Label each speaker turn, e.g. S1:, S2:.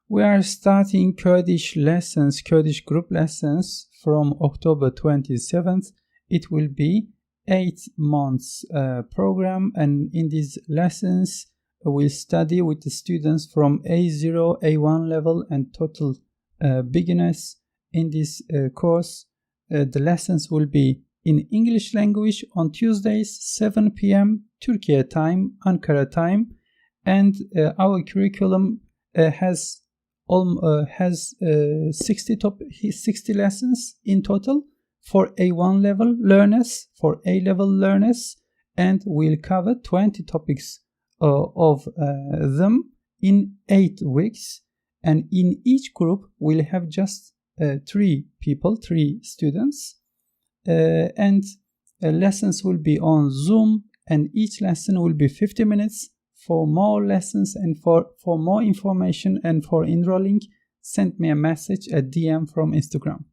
S1: We are starting Kurdish lessons, Kurdish group lessons from October 27th. It will be 8 months program, and in these lessons we'll study with the students from A0, A1 level and total beginners. In this course, the lessons will be in English language on Tuesdays, 7 p.m. Turkey time, Ankara time, and our curriculum has 60 lessons in total for A1 level learners, for A-level learners, and we'll cover 20 topics of them in 8 weeks. And in each group, we'll have just 3 students, and lessons will be on Zoom, and each lesson will be 50 minutes. For more lessons and for more information and for enrolling, send me a message at DM from Instagram.